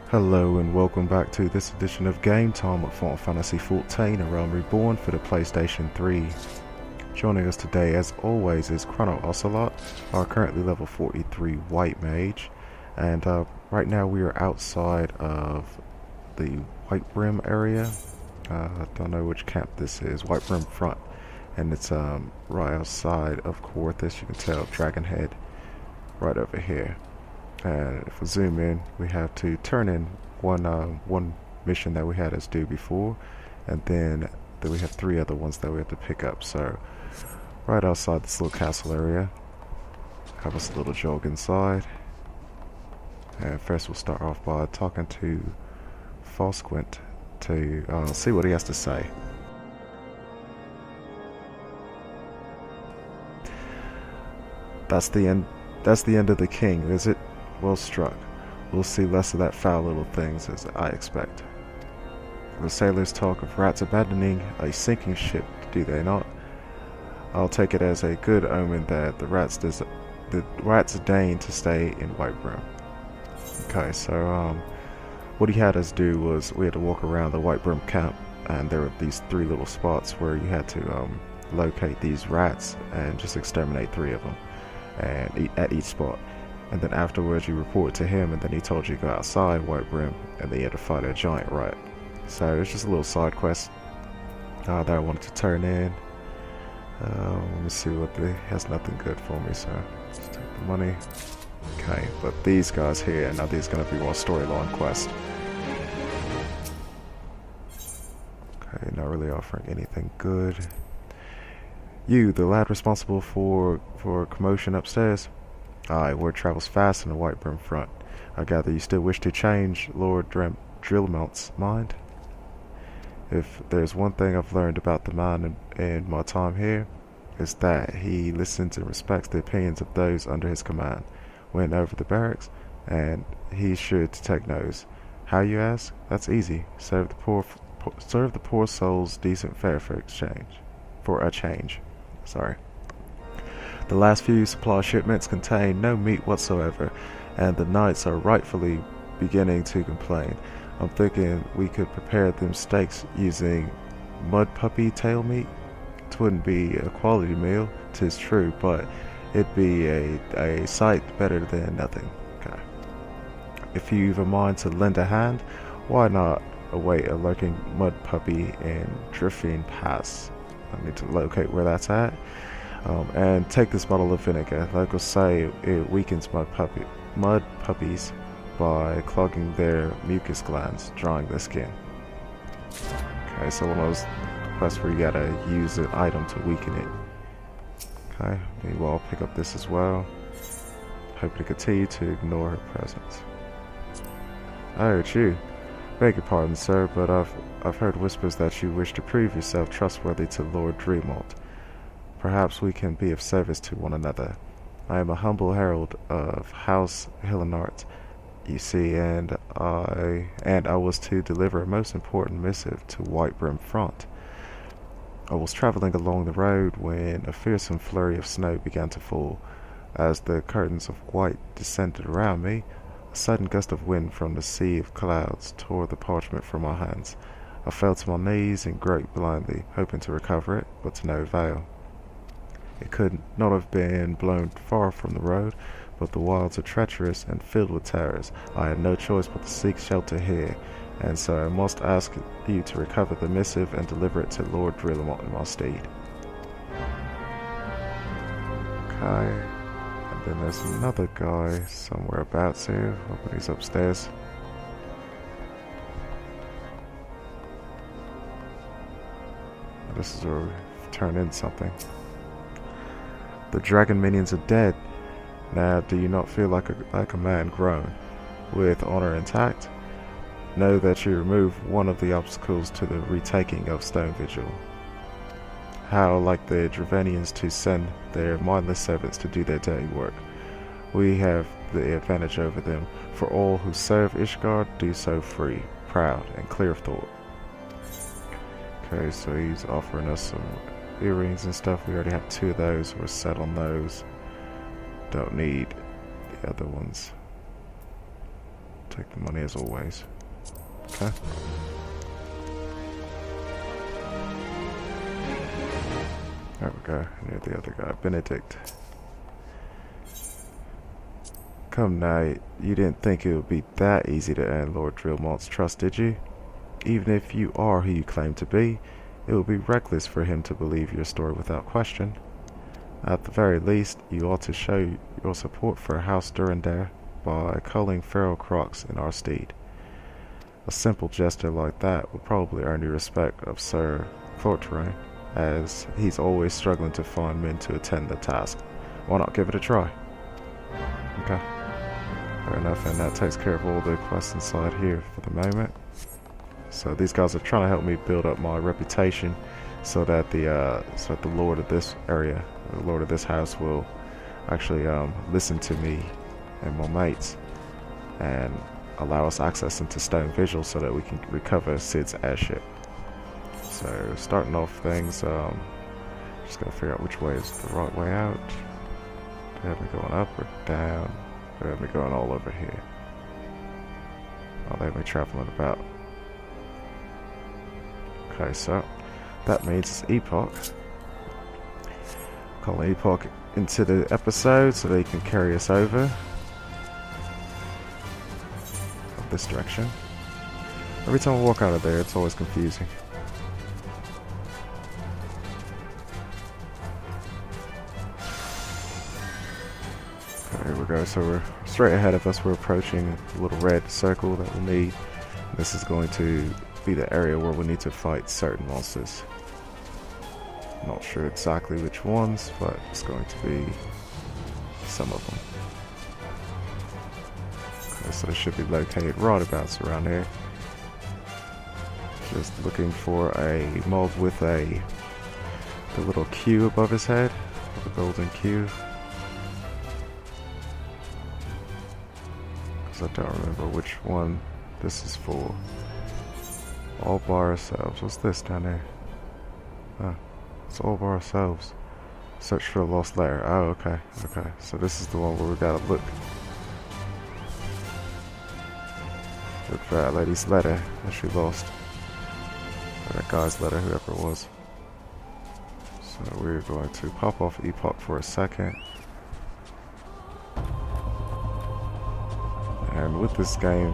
Hello and welcome back to this edition of GameTime with Final Fantasy XIV: A Realm Reborn for the PlayStation 3. Joining us today as always is Chrono Ocelot, our currently level 43 White Mage, and right now we are outside of the White Rim area. I don't know which camp this is, White Rim Front, and it's right outside of Coerthas. You can tell Dragon Head right over here. And if we zoom in, we have to turn in one mission that we had as due before, and then we have 3 other ones that we have to pick up. So right outside this little castle area, have us a little jog inside. And first we'll start off by talking to Fosquint to see what he has to say. That's the end of the king, is it? Well struck. We'll see less of that foul little things, as I expect. The sailors talk of rats abandoning a sinking ship, do they not? I'll take it as a good omen that the rats deign to stay in White Rim. Okay, so what he had us do was we had to walk around the White Rim camp, and there were these 3 little spots where you had to locate these rats and just exterminate 3 of them, and at each spot. And then afterwards you report to him, and then he told you to go outside White Rim, and then you had to fight a giant rat. So it's just a little side quest that I wanted to turn in. Let me see what has nothing good for me, so let's take the money. Okay, but these guys here, now these are going to be more storyline quests. Okay, not really offering anything good. You, the lad responsible for commotion upstairs? Aye, word travels fast in the White Rim Front. I gather you still wish to change Lord Drillmount's mind? If there's one thing I've learned about the man in my time here, it's that he listens and respects the opinions of those under his command. Went over the barracks, and he's sure to take notice. How, you ask? That's easy. Serve the poor souls decent fare for a change. Sorry. The last few supply shipments contain no meat whatsoever, and the knights are rightfully beginning to complain. I'm thinking we could prepare them steaks using mud puppy tail meat. It wouldn't be a quality meal, 'tis true, but it'd be a sight better than nothing. Okay. If you've a mind to lend a hand, why not await a lurking mud puppy in Driftine Pass? I need to locate where that's at. And take this bottle of vinegar. Locals say it weakens mud puppies by clogging their mucus glands, drying their skin. Okay, so one of those quests where you gotta use an item to weaken it. Okay, meanwhile I'll pick up this as well. Hoping to continue to ignore her presence. Oh, it's you. Beg your pardon, sir, but I've heard whispers that you wish to prove yourself trustworthy to Lord Drillmount. Perhaps we can be of service to one another. I am a humble herald of House Hillenart, you see, and I was to deliver a most important missive to White Rim Front. I was traveling along the road when a fearsome flurry of snow began to fall. As the curtains of white descended around me, a sudden gust of wind from the sea of clouds tore the parchment from my hands. I fell to my knees and groped blindly, hoping to recover it, but to no avail. It could not have been blown far from the road, but the wilds are treacherous and filled with terrors. I had no choice but to seek shelter here, and so I must ask you to recover the missive and deliver it to Lord Drillmount in my stead. Okay, and then there's another guy somewhere abouts here. Hoping he's upstairs. This is where we turn in something. The dragon minions are dead. Now, do you not feel like a man grown, with honor intact? Know that you remove one of the obstacles to the retaking of Stone Vigil. How like the Dravenians to send their mindless servants to do their dirty work. We have the advantage over them, for all who serve Ishgard do so free, proud, and clear of thought. Okay, so he's offering us some earrings and stuff. We already have 2 of those. We're set on those. Don't need the other ones. Take the money as always. Okay. There we go. Near the other guy, Benedict. Come now, you didn't think it would be that easy to earn Lord Drillmont's trust, did you? Even if you are who you claim to be, it would be reckless for him to believe your story without question. At the very least, you ought to show your support for House Durandare by culling feral crocs in our stead. A simple gesture like that would probably earn the respect of Sir Coerthas, as he's always struggling to find men to attend the task. Why not give it a try? Okay. Fair enough, and that takes care of all the quests inside here for the moment. So these guys are trying to help me build up my reputation so that the lord of this area, the lord of this house, will actually listen to me and my mates and allow us access into Stone Visual so that we can recover Sid's airship. So starting off things, just gotta figure out which way is the right way out. Do they have me going up or down? They have me going all over here. Oh, they have me traveling about. Okay, so that means it's Epoch. Calling Epoch into the episode so they can carry us over of this direction. Every time I walk out of there, it's always confusing. Okay, here we go. So we're straight ahead of us. We're approaching the little red circle that we'll need. This is going to be the area where we need to fight certain monsters. Not sure exactly which ones, but it's going to be some of them. Okay, so they should be located right about around here. Just looking for a mob with the little Q above his head, the golden Q. Because I don't remember which one this is for. All by ourselves. What's this down there? Oh, it's all by ourselves. Search for a lost letter. Oh, okay. Okay. So this is the one where we gotta look. Look for that lady's letter that she lost. Or that guy's letter, whoever it was. So we're going to pop off Epoch for a second. And with this game,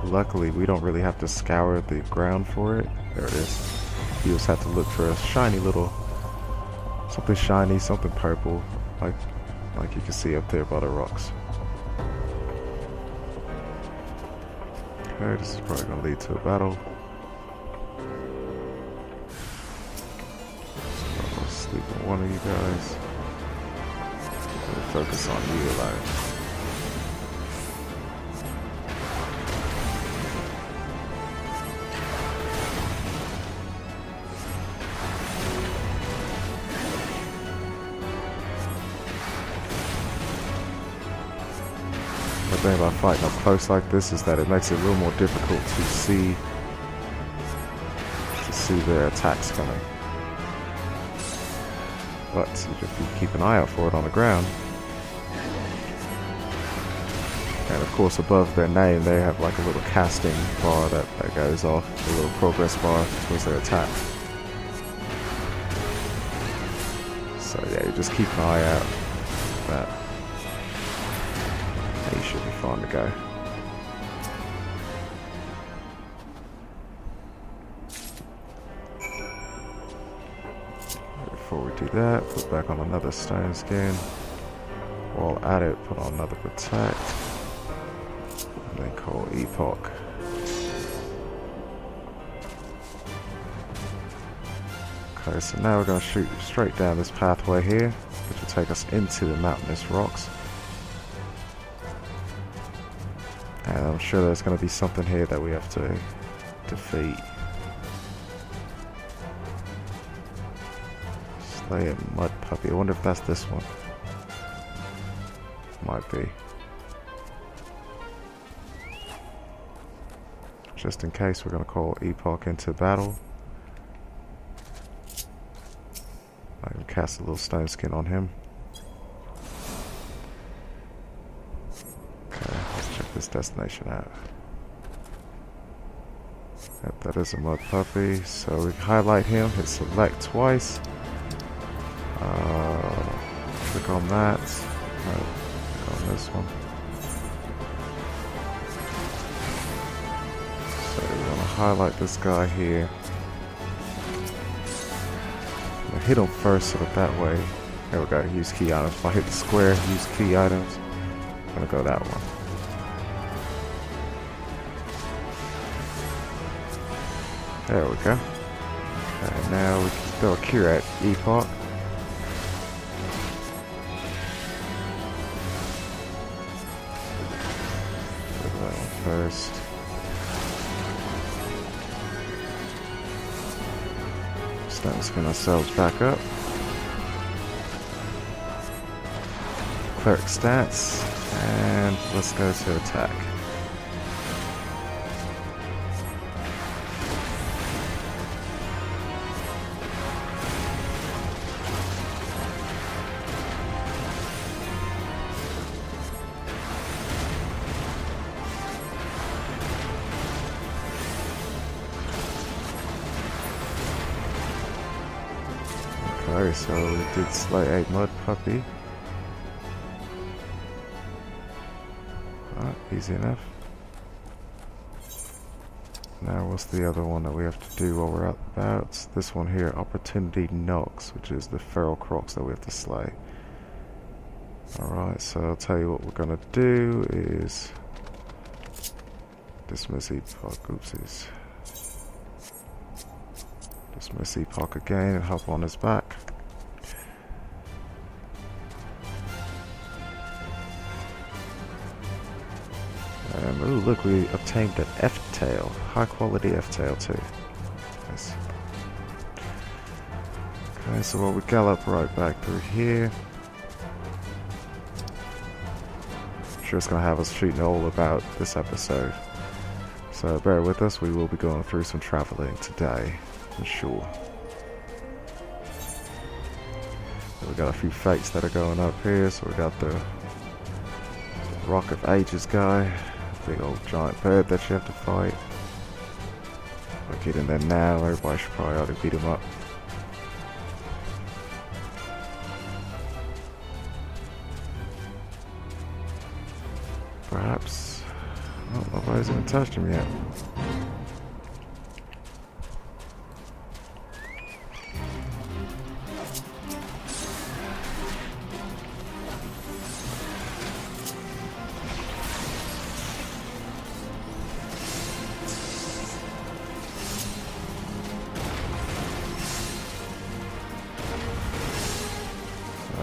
luckily, we don't really have to scour the ground for it. There it is. You just have to look for a shiny little, something shiny, something purple, like you can see up there by the rocks. Okay, this is probably going to lead to a battle. So I'll sleep on one of you guys. We'll focus on you alone. The thing about fighting up close like this is that it makes it a little more difficult to see their attacks coming. But if you keep an eye out for it on the ground, and of course above their name they have like a little casting bar that goes off, a little progress bar towards their attack. So yeah, you just keep an eye out for that. He should be fine to go. Before we do that, put back on another stone skin. While at it, put on another protect. And then call Epoch. Okay, so now we're going to shoot straight down this pathway here, which will take us into the mountainous rocks. And I'm sure there's going to be something here that we have to defeat. Slay a mud puppy. I wonder if that's this one. Might be. Just in case, we're going to call Epoch into battle. I can cast a little stone skin on him. Okay, let's check this destination at? Yep, that is a mud puppy. So we highlight him, hit select twice. Click on that. No, click on this one. So we want to highlight this guy here. I'm gonna hit him first so that way. There we go, use key items. If I hit the square, use key items. I'm gonna go that one. There we go. And now we can throw a cure at Epoch. Do that one first. Starting to spin ourselves back up. Cleric stats, and let's go to attack. Okay, so we did slay a mud puppy. Alright, easy enough. Now what's the other one that we have to do while we're out and about? This one here, Opportunity Knocks, which is the feral crocs that we have to slay. Alright, so I'll tell you what we're gonna do is dismiss Epoch. Oopsies. Dismiss Epoch again and hop on his back. And ooh, look, we obtained an F-tail. High quality F-tail too. Nice. Okay, so we'll gallop right back through here. I'm sure it's gonna have us shooting all about this episode. So bear with us, we will be going through some traveling today, for sure. We got a few fates that are going up here, so we got the Rock of Ages guy. Big old giant bird that you have to fight. Like get in there now, everybody should probably ought to beat him up. Perhaps. Oh, nobody's even touched him yet.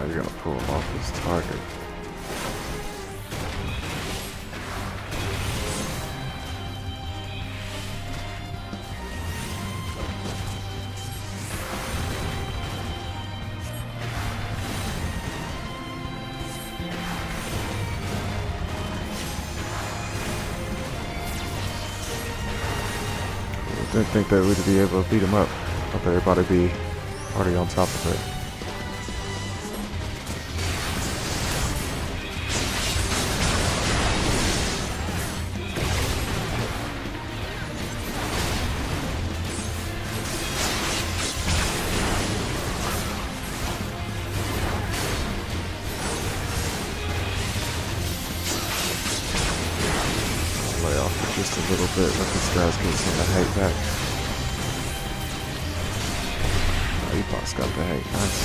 You're gonna pull him off his target. I didn't think that we'd be able to beat him up. I thought everybody would be already on top of it. Just a little bit, let this guy's get some of the hate back. Oh, Epoch's got the hate, nice.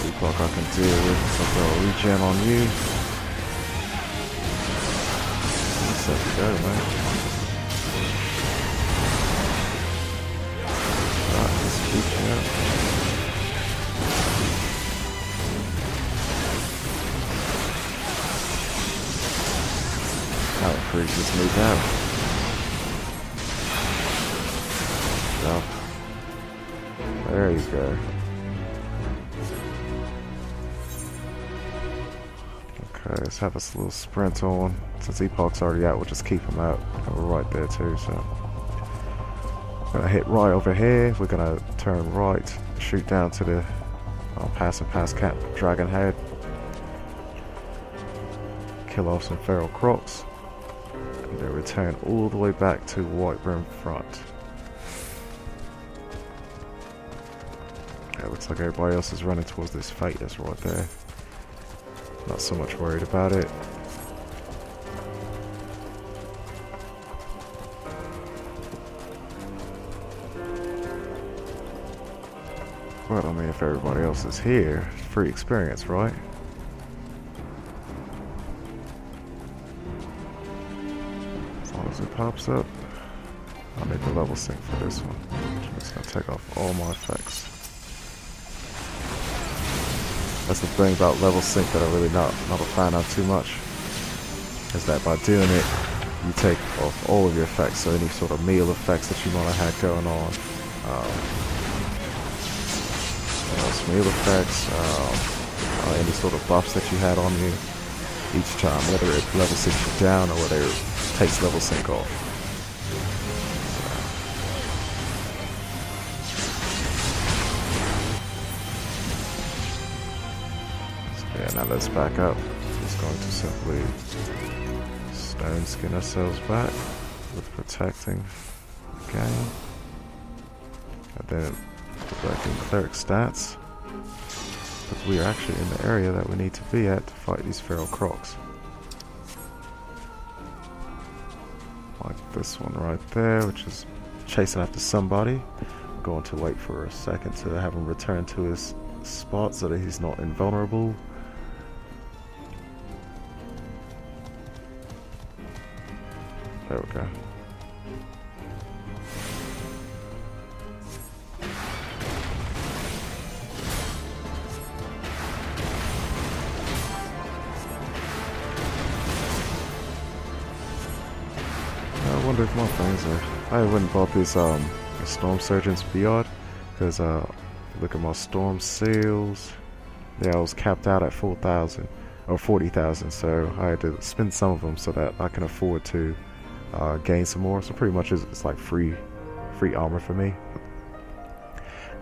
Epoch I can deal with, so I'll throw a regen on you. Let's let it go, man. Alright, let's keep you up. Oh, freak just moved out. So, there you go. Okay, let's have this little sprint on. Since Epoch's already out, we'll just keep him out. We're right there too, so. We're gonna hit right over here. We're gonna turn right, shoot down to the pass Camp Dragon Head. kill off some feral crocs, and then return all the way back to Whitebrim Front. Yeah, looks like everybody else is running towards this fight that's right there. Not so much worried about it. Well, I mean, if everybody else is here, free experience, right? As long as it pops up. I'll need the level sync for this one. I'm just gonna take off all my effects. That's the thing about level sync that I'm really not a fan of too much. Is that by doing it, you take off all of your effects, so any sort of meal effects that you might have had going on. Meal effects, any sort of buffs that you had on you each time, whether it level syncs you down or whether it takes level sync off. So yeah, now let's back up. Just going to simply stone skin ourselves back with protecting the game. And then put back in cleric stats. Because we are actually in the area that we need to be at to fight these feral crocs. Like this one right there, which is chasing after somebody. I'm going to wait for a second to have him return to his spot so that he's not invulnerable. There we go. I wonder if my things are... I went and bought this Storm Surgeon's Beard because look at my Storm Seals. Yeah, I was capped out at 4,000 or 40,000, so I had to spend some of them so that I can afford to gain some more. So pretty much it's like free armor for me.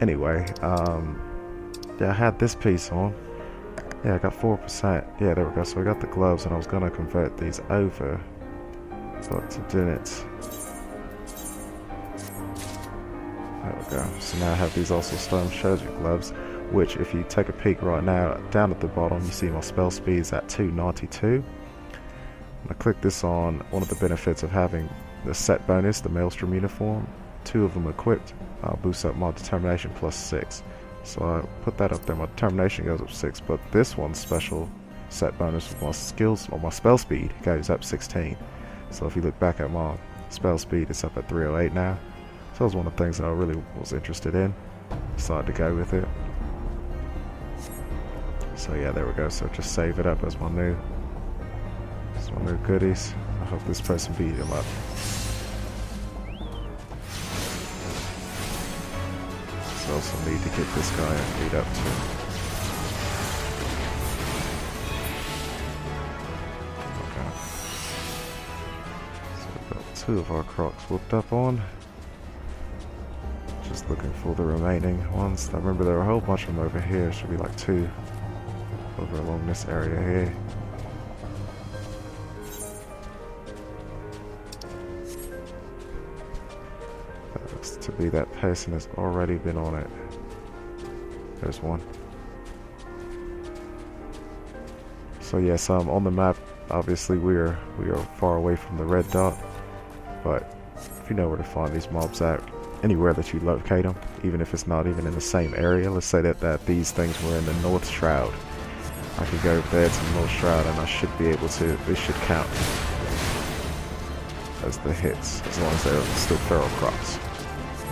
Anyway, yeah, I had this piece on. Yeah, I got 4%. Yeah, there we go. So I got the gloves, and I was gonna convert these over. But I didn't. There we go. So now I have these also Stone Shoulder gloves, which if you take a peek right now, down at the bottom you see my spell speeds at 292. I click this on. One of the benefits of having the set bonus, the Maelstrom uniform, 2 of them equipped, boosts up my determination plus 6. So I put that up there, my determination goes up 6, but this one's special set bonus with my skills, or my spell speed, goes up 16. So if you look back at my spell speed, it's up at 308 now. So that was one of the things that I really was interested in. Decided to go with it. So yeah, there we go. So just save it up as my new goodies. I hope this person beat him up. So I also need to get this guy beat up too. Two of our crocs whooped up on. Just looking for the remaining ones. I remember there were a whole bunch of them over here. Should be like 2 over along this area here. That looks to be that person has already been on it. There's one. So yes, on the map, obviously we are far away from the red dot. But if you know where to find these mobs at, anywhere that you locate them, even if it's not even in the same area, let's say that these things were in the North Shroud. I could go there to the North Shroud and I should be able to, this should count as the hits, as long as they're still feral crocs.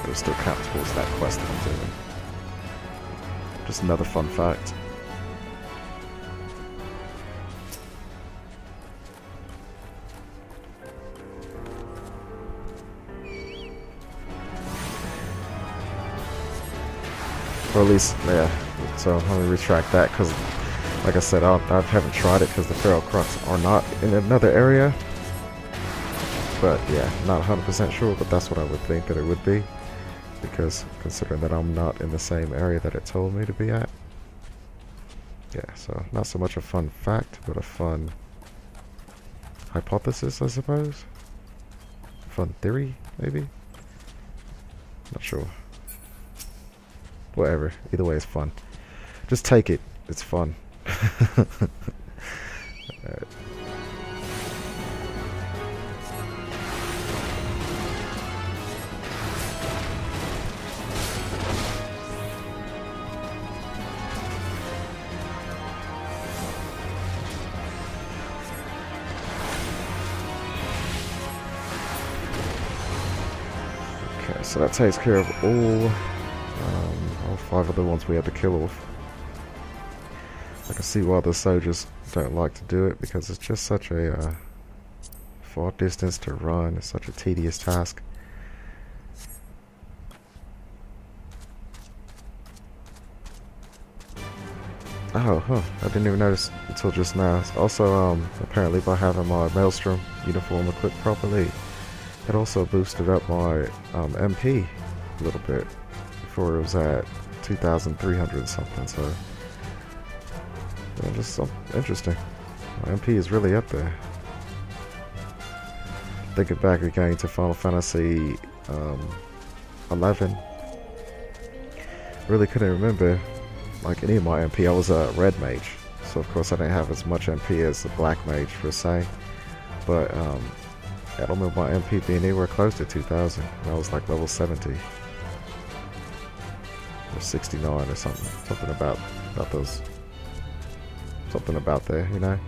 It'll still count towards that quest that I'm doing. Just another fun fact. Or at least, yeah, so let me retract that, because like I said, I haven't tried it because the feral crocs are not in another area. But yeah, not 100% sure, but that's what I would think that it would be, because considering that I'm not in the same area that it told me to be at. Yeah, so not so much a fun fact, but a fun hypothesis, I suppose. Fun theory, maybe? Not sure. Whatever. Either way, it's fun. Just take it. It's fun. Alright. Okay, so that takes care of all 5 of the ones we had to kill off. I can see why the soldiers don't like to do it, because it's just such a far distance to run. It's such a tedious task. Oh, huh. I didn't even notice until just now. Also, apparently by having my Maelstrom uniform equipped properly, it also boosted up my MP a little bit. Before it was at 2,300 something, so yeah, just interesting. My MP is really up there. Thinking back again to Final Fantasy 11, really couldn't remember like any of my MP. I was a red mage, so of course I didn't have as much MP as the black mage per se, but I don't remember my MP being anywhere close to 2,000. I was like level 70 or 69 or something about those, something about there, you know.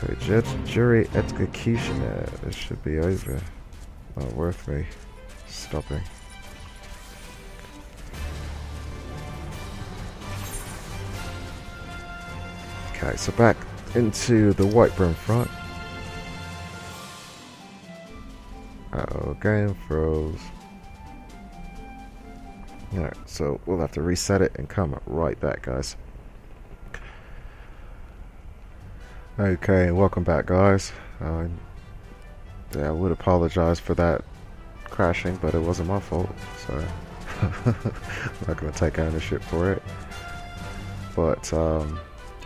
Okay, jury executioner. This should be over. Not worth me stopping. Okay, so back into the Whitebrim front. Uh-oh, game froze. Alright, so we'll have to reset it and come right back, guys. Okay, welcome back, guys. Yeah, I would apologize for that crashing, but it wasn't my fault, so I'm not going to take ownership for it. But,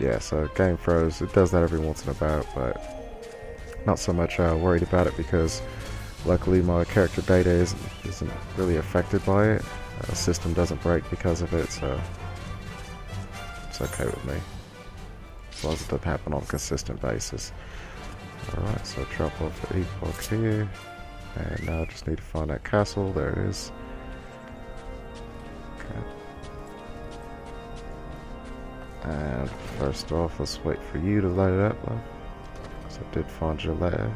yeah, so game froze. It does that every once in a while, but not so much worried about it, because luckily my character data isn't really affected by it. The system doesn't break because of it, so it's okay with me, as long as it doesn't happen on a consistent basis. Alright, so drop off the epoch here, and now I just need to find that castle. There it is. Okay. And first off, let's wait for you to load up, love. Because I did find your letter.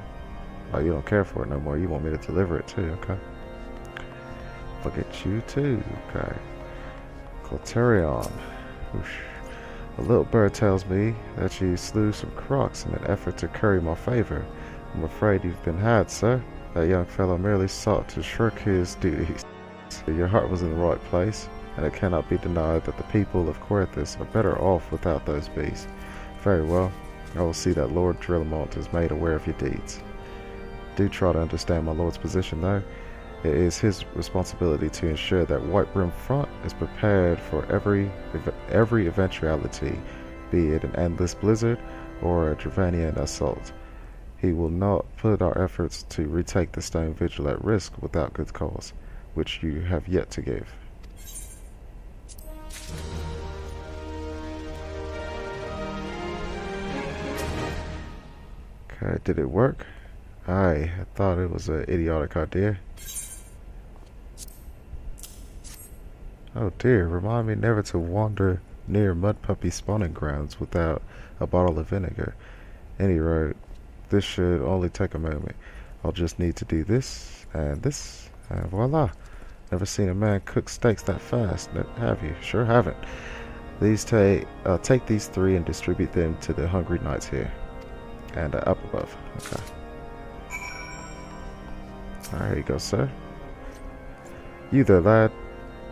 Oh, you don't care for it no more. You want me to deliver it too, okay? Look at you too, okay. Coerthas. A little bird tells me that you slew some crocs in an effort to curry my favor. I'm afraid you've been had, sir. That young fellow merely sought to shirk his duties. Your heart was in the right place, and it cannot be denied that the people of Coerthas are better off without those beasts. Very well. I will see that Lord Drillamont is made aware of your deeds. Do try to understand my lord's position, though. It is his responsibility to ensure that Whitebrim front is prepared for every eventuality, be it an endless blizzard or a Dravanian assault. He will not put our efforts to retake the Stone Vigil at risk without good cause, which you have yet to give. Okay, did it work? I thought it was an idiotic idea. Oh dear, remind me never to wander near mud puppy spawning grounds without a bottle of vinegar. Any road, this should only take a moment. I'll just need to do this, and voila. Never seen a man cook steaks that fast, have you? Sure haven't. Take these 3 and distribute them to the hungry knights here. And up above, okay. There you go, sir. You there, lad.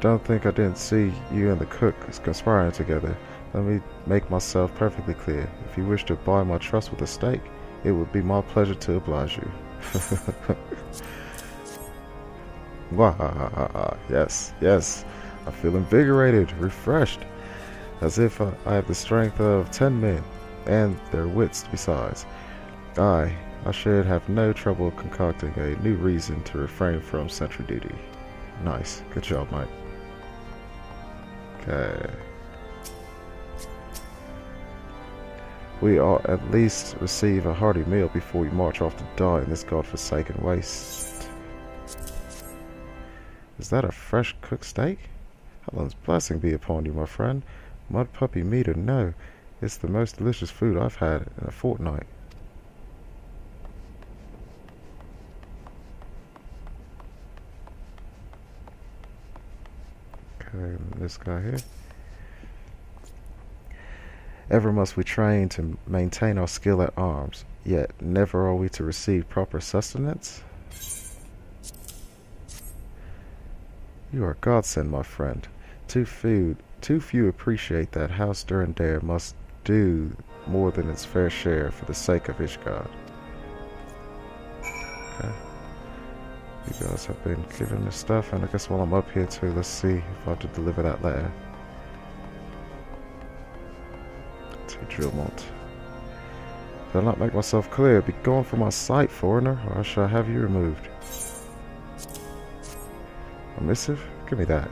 Don't think I didn't see you and the cook conspiring together. Let me make myself perfectly clear. If you wish to buy my trust with a steak, it would be my pleasure to oblige you. Yes, yes. I feel invigorated, refreshed, as if I have the strength of 10 men. and their wits besides. I should have no trouble concocting a new reason to refrain from sentry duty. Nice. Good job, mate. Okay. We ought at least receive a hearty meal before we march off to die in this godforsaken waste. Is that a fresh cooked steak? Helen's blessing be upon you, my friend. Mud puppy meat or no, it's the most delicious food I've had in a fortnight. Okay, this guy here. Ever must we train to maintain our skill at arms, yet never are we to receive proper sustenance? You are a godsend, my friend. Too few appreciate that House Durandare must do more than its fair share for the sake of Ishgard. Okay. You guys have been given this stuff, and I guess while I'm up here too, let's see if I have to deliver that letter. To Drillmont. Did I not make myself clear? Be gone from my sight, foreigner, or I shall have you removed. A missive? Give me that.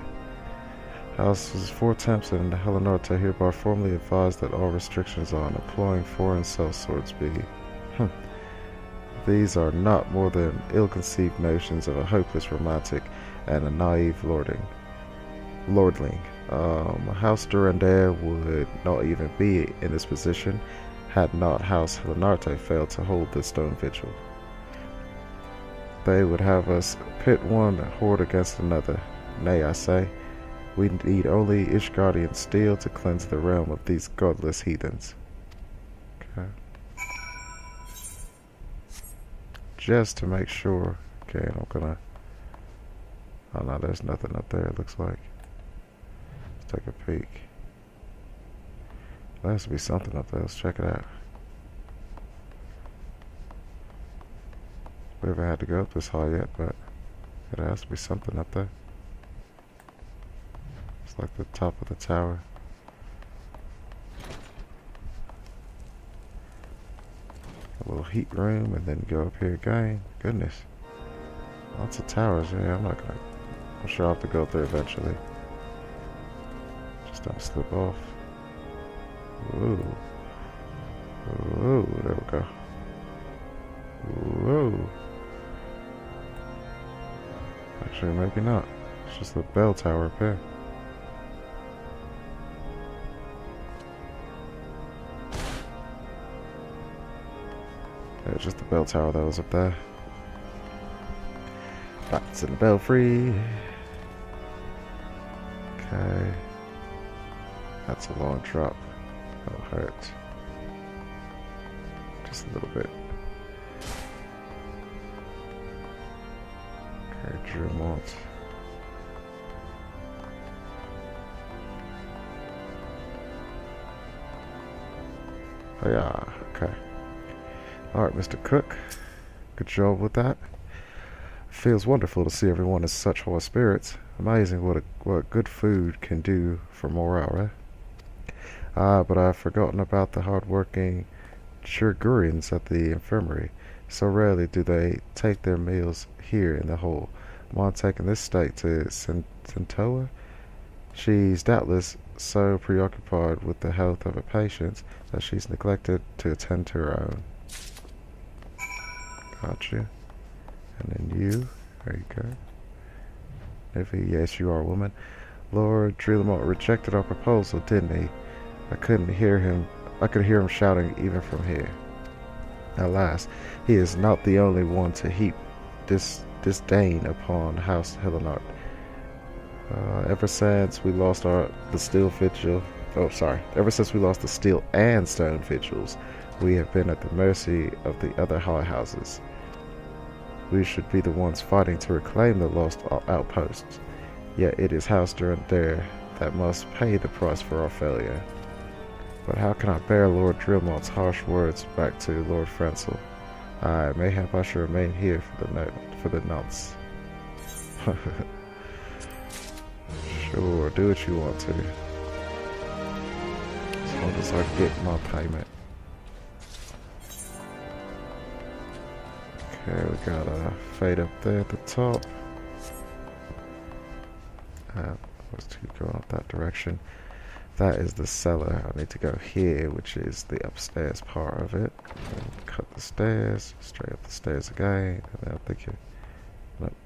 House's 4 attempts and Helenarta hereby formally advise that all restrictions on employing foreign sellswords be. These are not more than ill-conceived notions of a hopeless romantic and a naive lordling. House Durandare would not even be in this position had not House Helenarte failed to hold the stone vigil. They would have us pit one horde against another. Nay, I say, we need only Ishgardian steel to cleanse the realm of these godless heathens. Okay. Just to make sure. Okay, I'm gonna... Oh no, there's nothing up there, it looks like. Let's take a peek. There has to be something up there, let's check it out. We haven't had to go up this high yet, but there has to be something up there. It's like the top of the tower. A little heat room, and then go up here again. Goodness. Lots of towers. Yeah, I'm sure I'll have to go up there eventually. Just don't slip off. Ooh. Ooh, there we go. Whoa. Actually, maybe not. It's just the bell tower up here. Yeah, it's just the bell tower that was up there. Bats in the belfry. Okay. That's a long drop. That'll hurt. Just a little bit. Okay, Drillmont. Oh yeah, okay. Alright, Mr. Cook. Good job with that. Feels wonderful to see everyone in such high spirits. Amazing what good food can do for morale, eh? Ah, but I've forgotten about the hard-working Chirgurians at the infirmary. So rarely do they take their meals here in the hole. Mom taking this steak to Centoa? She's doubtless so preoccupied with the health of her patients that she's neglected to attend to her own. Gotcha. And then you. There you go. Nivy, yes, you are a woman. Lord Drillmont rejected our proposal, didn't he? I could hear him shouting even from here. Alas, he is not the only one to heap disdain upon House Helenard. Ever since we lost the steel and stone vigils, we have been at the mercy of the other high houses. We should be the ones fighting to reclaim the lost outposts. Yet it is House Durandare that must pay the price for our failure. But how can I bear Lord Drillmont's harsh words back to Lord Francel? Mayhap I should remain here for the nonce. Sure, do what you want to. As long as I get my payment. Okay, we got a fade up there at the top. Let's keep going up that direction. That is the cellar. I need to go here, which is the upstairs part of it. And cut the stairs, straight up the stairs again, and then I think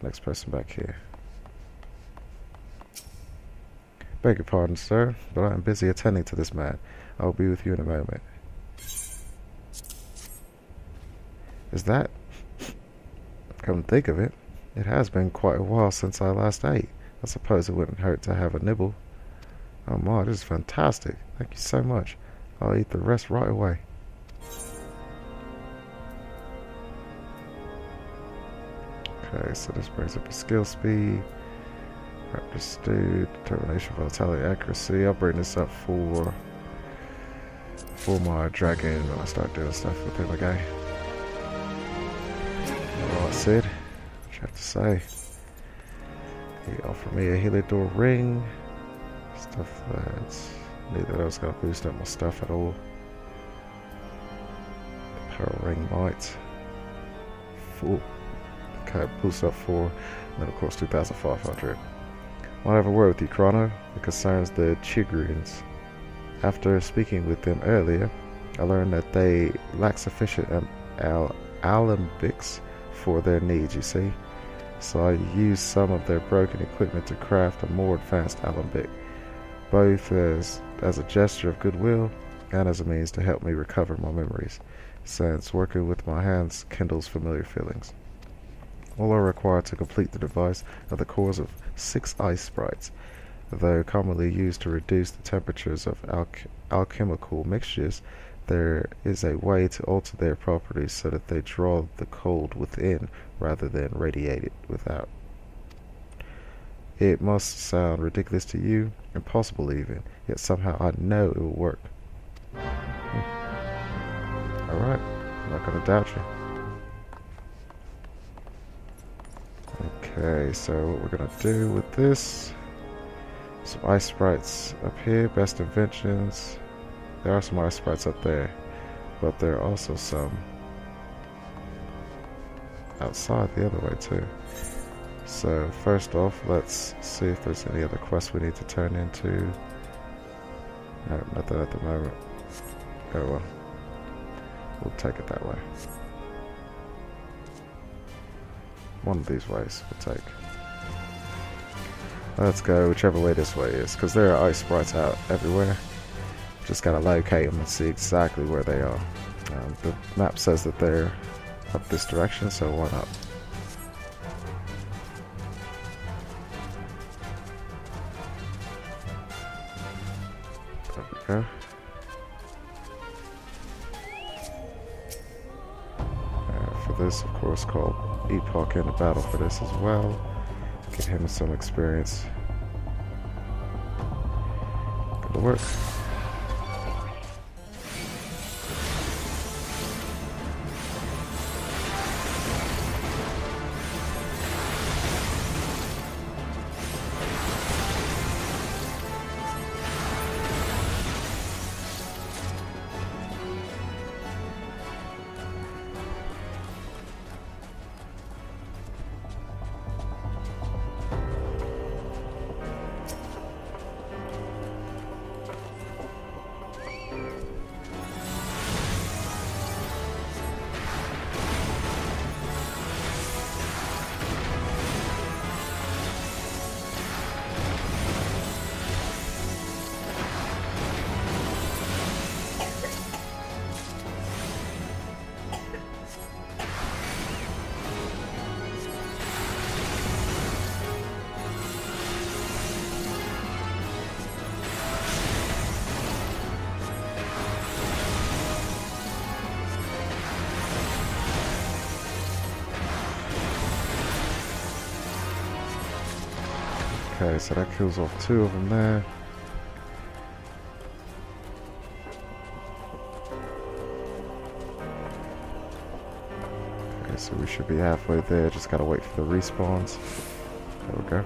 next person back here. Beg your pardon, sir, but I am busy attending to this man. I will be with you in a moment. Is that? Come to think of it, it has been quite a while since I last ate. I suppose it wouldn't hurt to have a nibble. Oh my, this is fantastic. Thank you so much. I'll eat the rest right away. Okay, so this brings up your skill speed. Raptor Stew, determination, vitality, accuracy. I'll bring this up for my dragon when I start doing stuff with him again. Alright, Sid. What you have to say? He offered me a Heliodor ring. Stuff that's neither of those gonna boost up my stuff at all. Power ring might. Full. Okay, boost up 4, and then of course 2,500. Want to have a word with you, Chrono. It concerns the Chigrians. After speaking with them earlier, I learned that they lack sufficient alembics for their needs, you see. So I used some of their broken equipment to craft a more advanced alembic, both as a gesture of goodwill and as a means to help me recover my memories, since working with my hands kindles familiar feelings. All are required to complete the device are the cores of 6 ice sprites. Though commonly used to reduce the temperatures of alchemical mixtures, there is a way to alter their properties so that they draw the cold within rather than radiate it without. It must sound ridiculous to you, impossible even, yet somehow I know it will work. Alright, I'm not going to doubt you. Okay, so what we're going to do with this, some ice sprites up here, best inventions. There are some ice sprites up there, but there are also some outside the other way too. So first off, let's see if there's any other quests we need to turn into. No, nothing at the moment. Oh well, we'll take it that way. One of these ways we'll take. Let's go whichever way this way is, because there are ice sprites out everywhere. Just gotta locate them and see exactly where they are. The map says that they're up this direction, so why not? There we go. For this, of course, called Epoch in the battle for this as well. Get him some experience. Good to work. Okay, so that kills off 2 of them there. Okay, so we should be halfway there, just gotta wait for the respawns. There we go.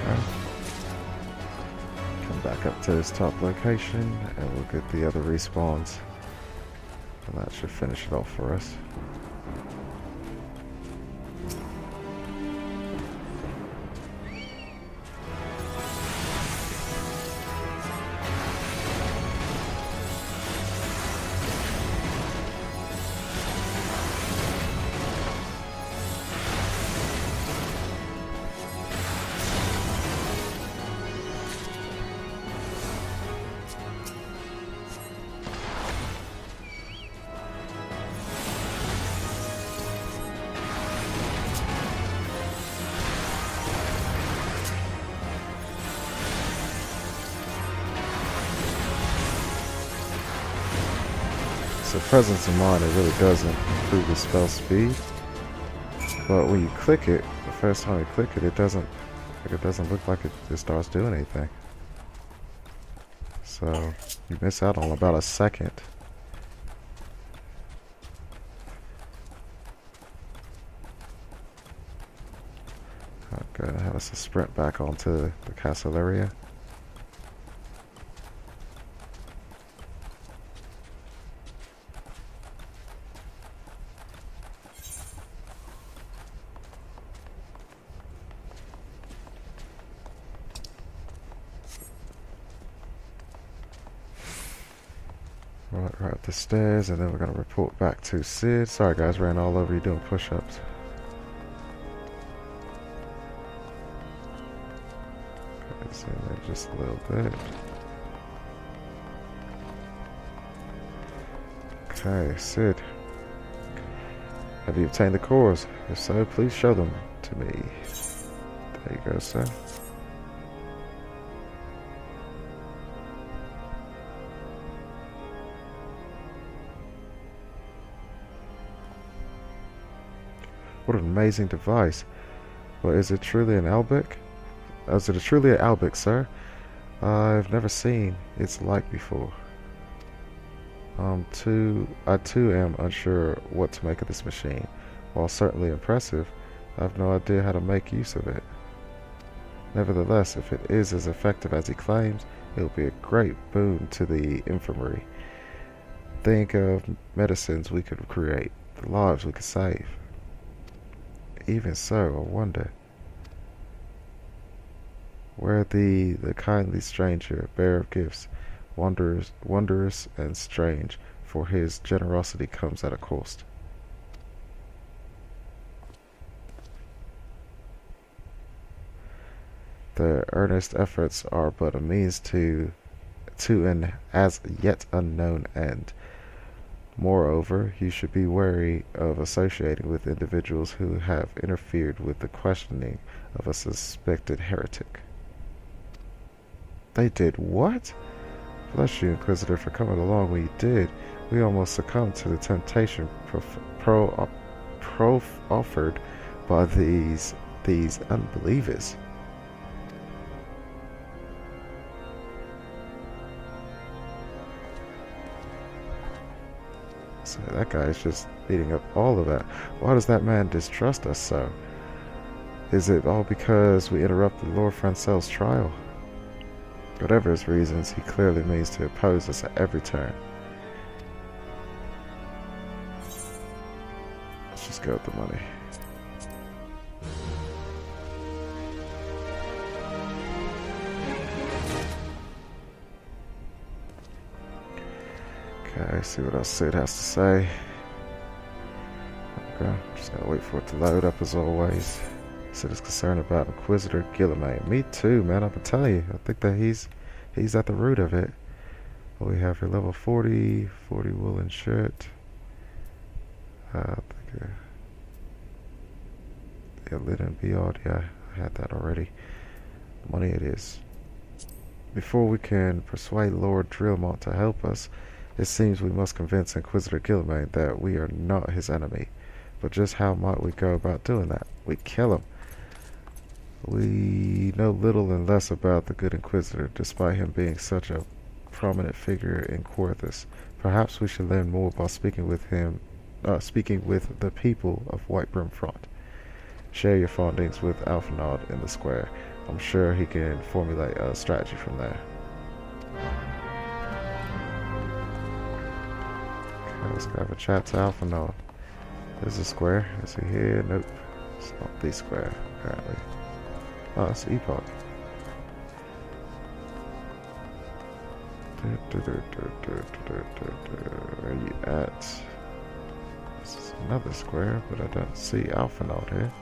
Okay. Come back up to this top location and we'll get the other respawns. And that should finish it off for us. So presence of mind, it really doesn't improve the spell speed. But when you click it, the first time you click it, it doesn't look like it starts doing anything. So you miss out on about a second. Okay, now let's just sprint back onto the castle area. Right up the stairs, and then we're going to report back to Sid. Sorry guys, ran all over you doing push-ups. Okay, so just a little bit. Okay, Sid. Have you obtained the cores? If so, please show them to me. There you go, sir. What an amazing device. Well, is it truly an albic? Is it truly an albic, sir? I've never seen its like before. I too am unsure what to make of this machine. While certainly impressive, I have no idea how to make use of it. Nevertheless, if it is as effective as he claims, it will be a great boon to the infirmary. Think of medicines we could create, the lives we could save. Even so, I wonder where the kindly stranger, bearer of gifts, wondrous and strange, for his generosity comes at a cost. Their earnest efforts are but a means to an as yet unknown end. Moreover, you should be wary of associating with individuals who have interfered with the questioning of a suspected heretic. They did what? Bless you, Inquisitor, for coming along when you did. We almost succumbed to the temptation offered by these unbelievers. So that guy is just beating up all of that. Why does that man distrust us so? Is it all because we interrupted Lord Francel's trial? Whatever his reasons, he clearly means to oppose us at every turn. Let's just go with the money. Okay, see what else Sid has to say. Okay, just gotta wait for it to load up as always. Sid is concerned about Inquisitor Guilherme. Me too, man. I'm telling you. I think that he's at the root of it. What we have here, level 40 woolen shirt. I think yeah, linen beyond. Yeah, I had that already. Money it is. Before we can persuade Lord Drillmont to help us, it seems we must convince Inquisitor Guilherme that we are not his enemy. But just how might we go about doing that? We kill him. We know little and less about the good Inquisitor, despite him being such a prominent figure in Coerthas. Perhaps we should learn more by speaking with the people of Whitebrim Front. Share your findings with Alphanod in the square. I'm sure he can formulate a strategy from there. Okay, let's go have a chat to Alpha Node. There's a square. Is he here? Nope. It's not the square, apparently. Oh, it's Epoch. Where are you at? This is another square, but I don't see Alpha Node here.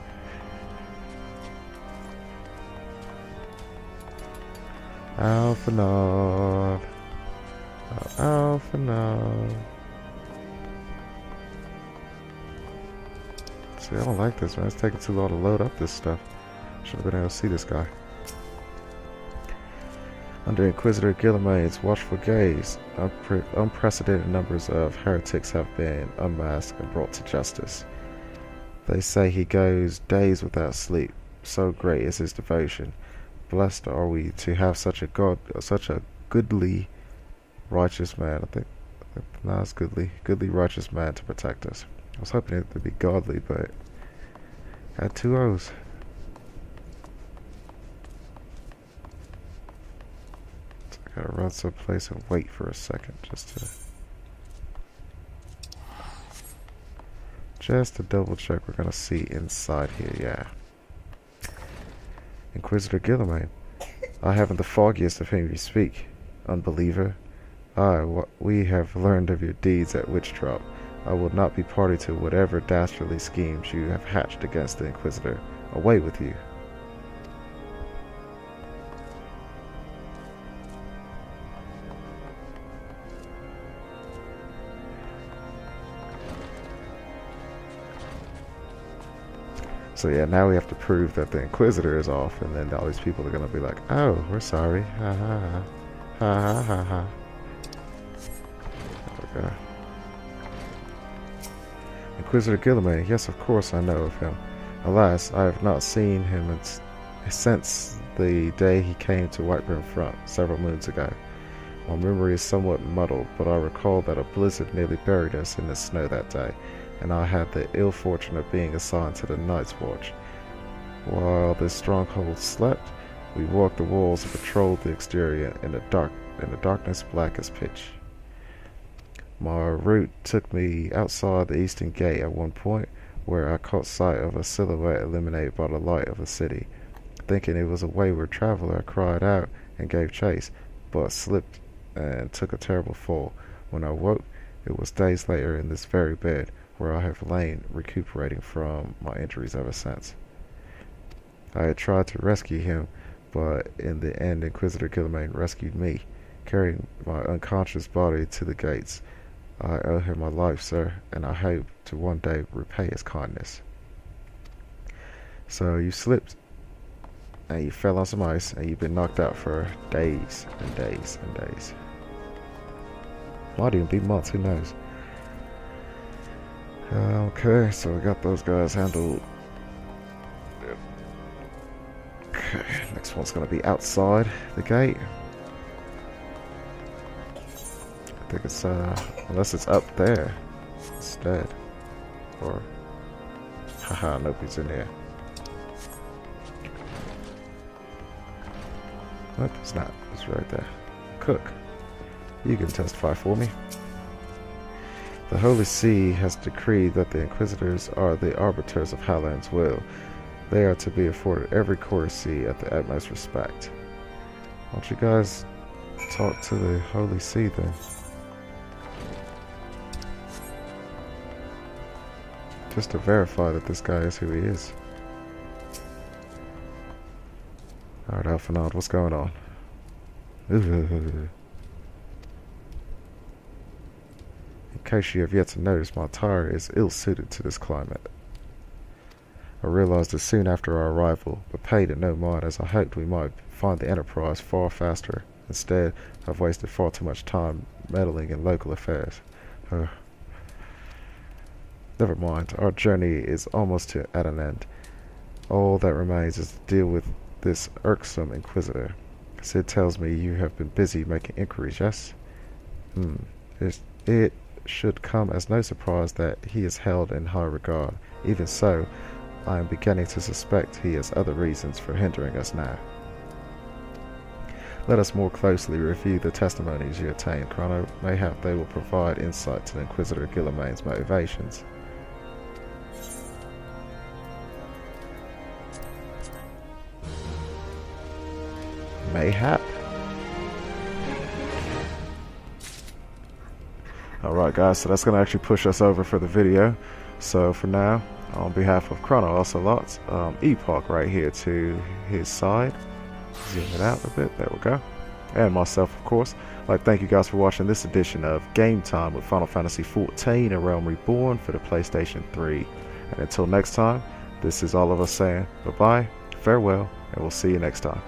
Alpha Node. Oh, Alpha Node. See, I don't like this, man. It's taking too long to load up this stuff. Should have been able to see this guy. Under Inquisitor Guillemaine's watchful gaze, unprecedented numbers of heretics have been unmasked and brought to justice. They say he goes days without sleep. So great is his devotion. Blessed are we to have such a goodly, righteous man. I think no, it's goodly, righteous man to protect us. I was hoping it would be godly, but had two O's. Gotta run someplace and wait for a second just to double check. We're gonna see inside here. Yeah, Inquisitor Guillemaine, I haven't the foggiest of whom you speak, unbeliever. What we have learned of your deeds at Witchdrop. I will not be party to whatever dastardly schemes you have hatched against the Inquisitor. Away with you. So yeah, now we have to prove that the Inquisitor is off, and then all these people are gonna be like, "Oh, we're sorry, ha ha ha, ha ha ha ha." There we go. Inquisitor Guillemaine, yes, of course I know of him. Alas, I have not seen him since the day he came to Whitebrim Front several moons ago. My memory is somewhat muddled, but I recall that a blizzard nearly buried us in the snow that day, and I had the ill fortune of being assigned to the Night's Watch. While the stronghold slept, we walked the walls and patrolled the exterior in the darkness black as pitch. My route took me outside the eastern gate at one point, where I caught sight of a silhouette illuminated by the light of the city. Thinking it was a wayward traveler, I cried out and gave chase, but slipped and took a terrible fall. When I woke, it was days later in this very bed, where I have lain recuperating from my injuries ever since. I had tried to rescue him, but in the end Inquisitor Guillemaine rescued me, carrying my unconscious body to the gates. I owe him my life, sir, and I hope to one day repay his kindness. So you slipped, and you fell on some ice, and you've been knocked out for days and days and days. Might even be months, who knows. Okay, so we got those guys handled. Okay, next one's gonna be outside the gate. I think it's unless it's up there instead. Or haha, nope, he's in here. Nope, it's not. It's right there. Cook, you can testify for me. The Holy See has decreed that the Inquisitors are the arbiters of Halland's will. They are to be afforded every courtesy at the utmost respect. Why don't you guys talk to the Holy See then? Just to verify that this guy is who he is. Alright, Alphanod, what's going on? In case you have yet to notice, my attire is ill-suited to this climate. I realized this soon after our arrival, but paid it no mind, as I hoped we might find the Enterprise far faster. Instead, I've wasted far too much time meddling in local affairs. Never mind, our journey is almost at an end. All that remains is to deal with this irksome Inquisitor. Sid tells me you have been busy making inquiries, yes? It should come as no surprise that he is held in high regard. Even so, I am beginning to suspect he has other reasons for hindering us now. Let us more closely review the testimonies you obtained, Chrono. Mayhap they will provide insight to the Inquisitor Guilliman's motivations. Mayhap? Alright guys, so that's going to actually push us over for the video. So for now, on behalf of Chrono Ocelot, Epoch right here to his side. Zoom it out a bit, there we go. And myself, of course. I'd like to thank you guys for watching this edition of Game Time with Final Fantasy XIV: A Realm Reborn for the PlayStation 3. And until next time, this is all of us saying bye-bye, farewell, and we'll see you next time.